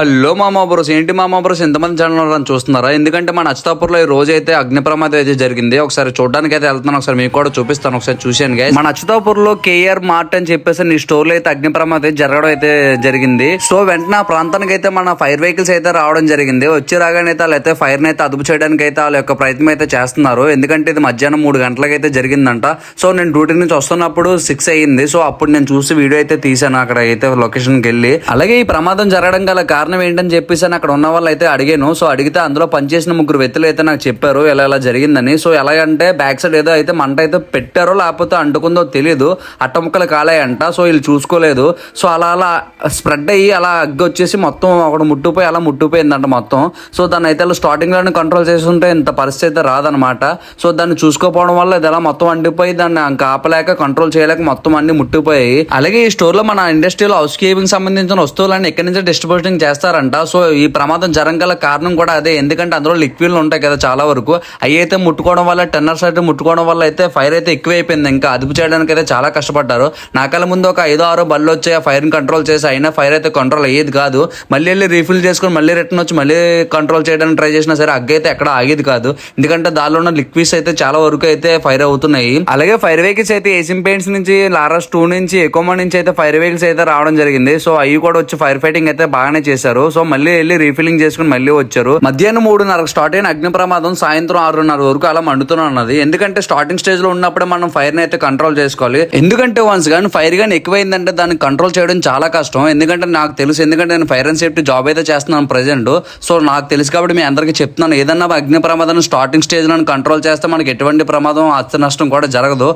Hello మామా bros, ఏంటి మామా బ్రోస్ ఎంతమంది ఛానల్ చూస్తున్నారా? ఎందుకంటే మన అచ్యుతాపూర్లో ఈ రోజు అయితే అగ్ని ప్రమాదం అయితే జరిగింది. ఒకసారి చూడడానికి అయితే వెళ్తున్నాను, ఒకసారి మీకు కూడా చూపిస్తాను, ఒకసారి చూసాను గైస్. మన అచ్యుతాపూర్లో కేఆర్ మార్ట్ అని చెప్పేసి నీ స్టోర్ లో అయితే అగ్ని ప్రమాదం అయితే జరగడం అయితే జరిగింది. సో వెంటనే ఆ ప్రాంతానికి అయితే మన ఫైర్ వెహికల్స్ అయితే రావడం జరిగింది. వచ్చి రాగానే అయితే వాళ్ళైతే ఫైర్ ని అయితే అదుపు చేయడానికి అయితే వాళ్ళ యొక్క ప్రయత్నం అయితే చేస్తున్నారు. ఎందుకంటే ఇది మధ్యాహ్నం 3 గంటలకు అయితే జరిగిందంట. సో నేను డ్యూటీ నుంచి వస్తున్నప్పుడు 6 అయ్యింది. సో అప్పుడు నేను చూసి వీడియో అయితే తీసాను అక్కడ అయితే లొకేషన్ కి వెళ్ళి. అలాగే ఈ ప్రమాదం జరగడం గల కారణం ఏంటని చెప్పేసి అక్కడ ఉన్న వాళ్ళు అయితే అడిగాను. సో అడిగితే అందులో పనిచేసిన 3 వ్యక్తులు అయితే నాకు చెప్పారు ఎలా జరిగిందని. సో ఎలాగంటే బ్యాక్ సైడ్ ఏదో అయితే మంట అయితే పెట్టారో లేకపోతే అంటుకుందో తెలియదు, అట్టముక్కలు కాలాయంట. సో వీళ్ళు చూసుకోలేదు. సో అలా స్ప్రెడ్ అయ్యి అలా అగ్గి వచ్చేసి మొత్తం ఒకటి ముట్టుపోయి అలా ముట్టుపోయిందంట మొత్తం. సో దాన్ని అయితే స్టార్టింగ్ లోనే కంట్రోల్ చేస్తుంటే ఇంత పరిస్థితి అయితే రాదనమాట. సో దాన్ని చూసుకోపోవడం వల్ల ఇది అలా మొత్తం అంటిపోయి దాన్ని ఇంకా ఆపలేక కంట్రోల్ చేయలేక మొత్తం అన్ని ముట్టిపోయాయి. అలాగే ఈ స్టోర్ లో మన ఇండస్ట్రీలో హౌస్ కీపింగ్ సంబంధించిన వస్తువులన్నీ ఎక్కడి నుంచి డిస్ట్రిబ్యూషన్ చేస్తారంట. సో ఈ ప్రమాదం జరగగల కారణం కూడా అదే. ఎందుకంటే అందులో లిక్విడ్లు ఉంటాయి కదా చాలా వరకు, అవి అయితే ముట్టుకోవడం వల్ల టెన్నర్స్ అయితే ముట్టుకోవడం వల్ల అయితే ఫైర్ అయితే ఎక్కువైపోయింది. ఇంకా అదుపు చేయడానికి అయితే చాలా కష్టపడ్డారు. నాకల ముందు ఒక 5-6 బళ్ళు వచ్చి ఆ ఫైర్ ని కంట్రోల్ చేసి అయినా ఫైర్ అయితే కంట్రోల్ అయ్యేది కాదు. మళ్ళీ వెళ్ళి రీఫిల్ చేసుకుని మళ్ళీ రిటర్న్ వచ్చి మళ్ళీ కంట్రోల్ చేయడానికి ట్రై చేసినా సరే అగ్గి అయితే ఎక్కడ ఆగేది కాదు. ఎందుకంటే దానిలో ఉన్న లిక్విడ్స్ అయితే చాలా వరకు అయితే ఫైర్ అవుతున్నాయి. అలాగే ఫైర్ వెహికల్స్ అయితే ఏషియన్ పెయింట్స్ నుంచి, లారస్ 2 నుంచి, ఎకోమా నుంచి అయితే ఫైర్ వెహికల్స్ అయితే రావడం జరిగింది. సో అవి కూడా వచ్చి ఫైర్ ఫైటింగ్ అయితే బాగానే చేశారు. సో మళ్ళీ వెళ్ళి రీఫిల్లింగ్ చేసుకుని మళ్ళీ వచ్చారు. మధ్యాహ్నం 3:30 స్టార్ట్ అయిన అగ్ని ప్రమాదం సాయంత్రం 6:30 వరకు అలా మండుతూనే ఉన్నది. ఎందుకంటే స్టార్టింగ్ స్టేజ్ లో ఉన్నప్పుడే మనం ఫైర్ ని అయితే కంట్రోల్ చేసుకోవాలి. ఎందుకంటే వన్స్ కానీ ఫైర్ గానీ ఎక్కువైందంటే దాన్ని కంట్రోల్ చేయడం చాలా కష్టం. ఎందుకంటే నాకు తెలుసు, ఎందుకంటే నేను ఫైర్ అండ్ సేఫ్టీ జాబ్ అయితే చేస్తున్నాను ప్రెసెంట్. సో నాకు తెలుసు కాబట్టి మీ అందరికీ చెప్తున్నాను, ఏదన్నా అగ్ని ప్రమాదాన్ని స్టార్టింగ్ స్టేజ్ లో కంట్రోల్ చేస్తే మనకి ఎటువంటి ప్రమాదం, ఆస్తి నష్టం కూడా జరగదు.